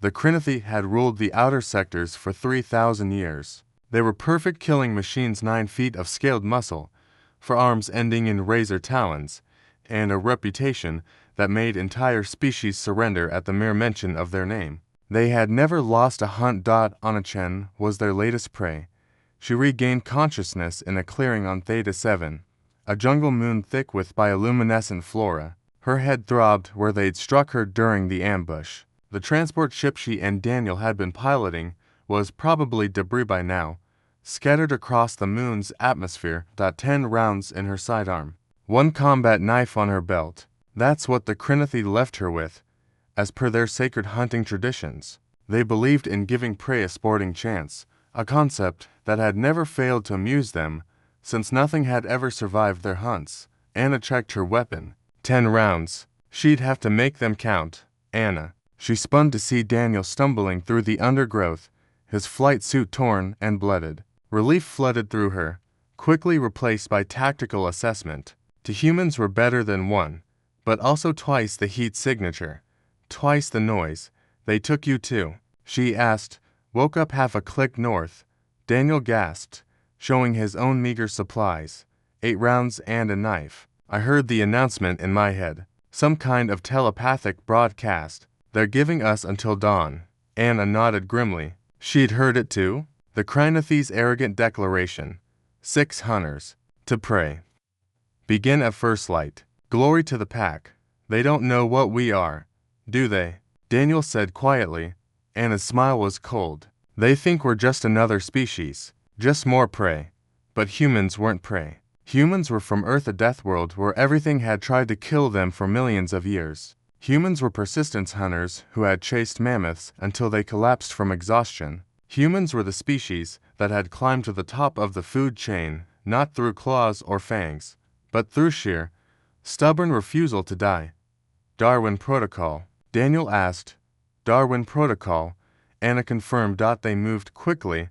The Crinathi had ruled the outer sectors for 3,000 years. They were perfect killing machines, 9 feet of scaled muscle, for arms ending in razor talons, and a reputation that made entire species surrender at the mere mention of their name. They had never lost a hunt. Ona-Chen was their latest prey. She regained consciousness in a clearing on Theta 7, a jungle moon thick with bioluminescent flora. Her head throbbed where they'd struck her during the ambush. The transport ship she and Daniel had been piloting was probably debris by now, scattered across the moon's atmosphere. 10 rounds in her sidearm. 1 combat knife on her belt. That's what the Crinathi left her with, as per their sacred hunting traditions. They believed in giving prey a sporting chance, a concept that had never failed to amuse them, since nothing had ever survived their hunts. Anna checked her weapon. 10 rounds. She'd have to make them count. Anna. She spun to see Daniel stumbling through the undergrowth, his flight suit torn and blooded. Relief flooded through her, quickly replaced by tactical assessment. 2 humans were better than 1, but also twice the heat signature, twice the noise. They took you too? She asked. Woke up half a click north. Daniel gasped, showing his own meager supplies. 8 rounds and a knife. I heard the announcement in my head. Some kind of telepathic broadcast. They're giving us until dawn. Anna nodded grimly. She'd heard it too. The Crinathi's arrogant declaration. 6 hunters. To prey. Begin at first light. Glory to the pack. They don't know what we are, do they? Daniel said quietly. Anna's smile was cold. They think we're just another species, just more prey. But humans weren't prey. Humans were from Earth, a death world where everything had tried to kill them for millions of years. Humans were persistence hunters who had chased mammoths until they collapsed from exhaustion. Humans were the species that had climbed to the top of the food chain, not through claws or fangs, but through sheer, stubborn refusal to die. Darwin Protocol. Daniel asked. Darwin Protocol. Anna confirmed. They moved quickly,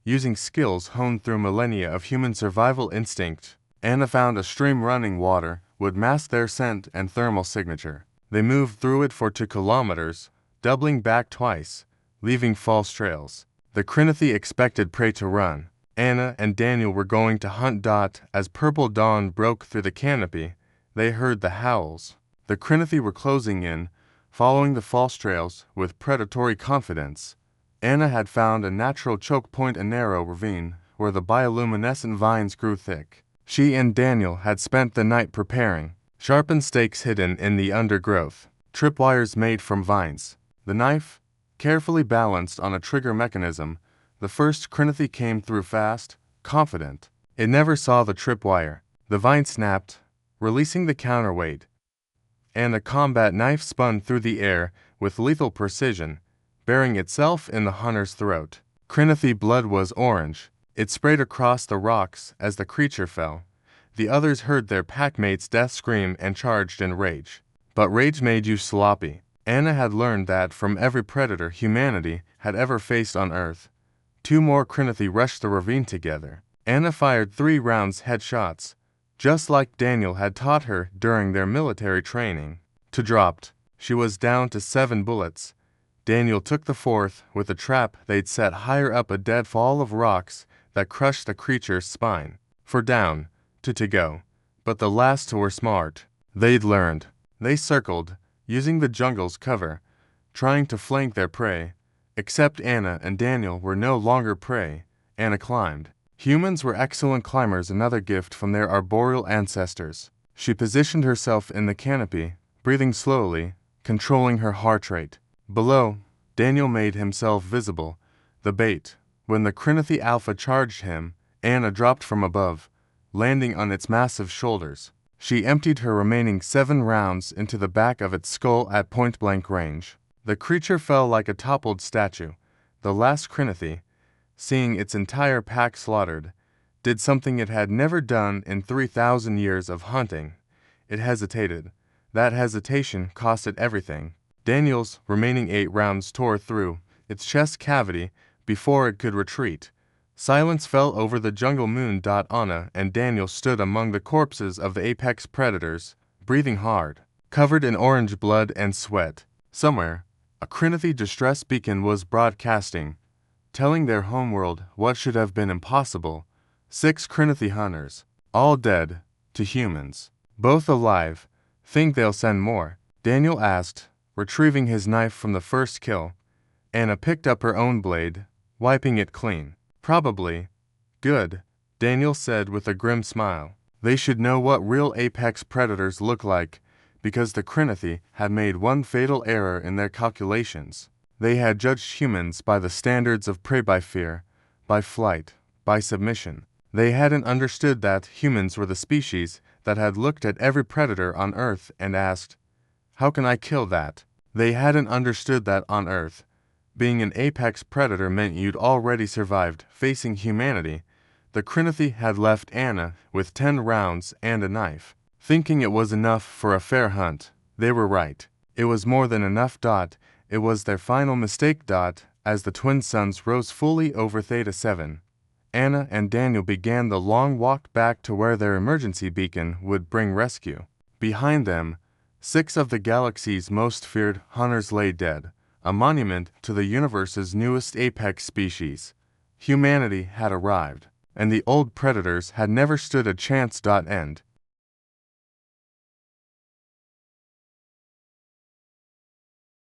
using skills honed through millennia of human survival instinct. Anna found a stream running water would mask their scent and thermal signature. They moved through it for 2 kilometers, doubling back twice, leaving false trails. The Crinathi expected prey to run. Anna and Daniel were going to hunt. As purple dawn broke through the canopy, they heard the howls. The Crinathi were closing in, following the false trails with predatory confidence. Anna had found a natural choke point, a narrow ravine where the bioluminescent vines grew thick. She and Daniel had spent the night preparing. Sharpened stakes hidden in the undergrowth. Tripwires made from vines. The knife, carefully balanced on a trigger mechanism. The first Crinathi came through fast, confident. It never saw the tripwire. The vine snapped, releasing the counterweight, and a combat knife spun through the air with lethal precision, burying itself in the hunter's throat. Crinathi blood was orange. It sprayed across the rocks as the creature fell. The others heard their packmate's death scream and charged in rage. But rage made you sloppy. Anna had learned that from every predator humanity had ever faced on Earth. 2 more Crinathi rushed the ravine together. Anna fired 3 rounds headshots, just like Daniel had taught her during their military training. 2 dropped. She was down to 7 bullets. Daniel took the 4th with a trap they'd set higher up a deadfall of rocks that crushed the creature's spine. 4 down, 2 to go. But the last 2 were smart. They'd learned. They circled, using the jungle's cover, trying to flank their prey. Except Anna and Daniel were no longer prey. Anna climbed. Humans were excellent climbers, another gift from their arboreal ancestors. She positioned herself in the canopy, breathing slowly, controlling her heart rate. Below, Daniel made himself visible, the bait. When the Crinathi Alpha charged him, Anna dropped from above, landing on its massive shoulders. She emptied her remaining 7 rounds into the back of its skull at point-blank range. The creature fell like a toppled statue. The last Crinathi, seeing its entire pack slaughtered, did something it had never done in 3,000 years of hunting. It hesitated. That hesitation cost it everything. Daniel's remaining 8 rounds tore through its chest cavity before it could retreat. Silence fell over the jungle moon. Anna and Daniel stood among the corpses of the apex predators, breathing hard, covered in orange blood and sweat. Somewhere, A Crinithi distress beacon was broadcasting, telling their homeworld what should have been impossible. 6 Crinithi hunters, all dead, to humans. Both alive. Think they'll send more? Daniel asked, retrieving his knife from the first kill. Anna picked up her own blade, wiping it clean. Probably. Good, Daniel said with a grim smile. They should know what real apex predators look like, because the Crinithi had made one fatal error in their calculations. They had judged humans by the standards of prey, by fear, by flight, by submission. They hadn't understood that humans were the species that had looked at every predator on Earth and asked, "How can I kill that?" They hadn't understood that on Earth, being an apex predator meant you'd already survived facing humanity. The Crinithi had left Anna with 10 rounds and a knife, thinking it was enough for a fair hunt. They were right. It was more than enough. It was their final mistake. As the twin suns rose fully over Theta 7, Anna and Daniel began the long walk back to where their emergency beacon would bring rescue. Behind them, 6 of the galaxy's most feared hunters lay dead, a monument to the universe's newest apex species. Humanity had arrived, and the old predators had never stood a chance. End.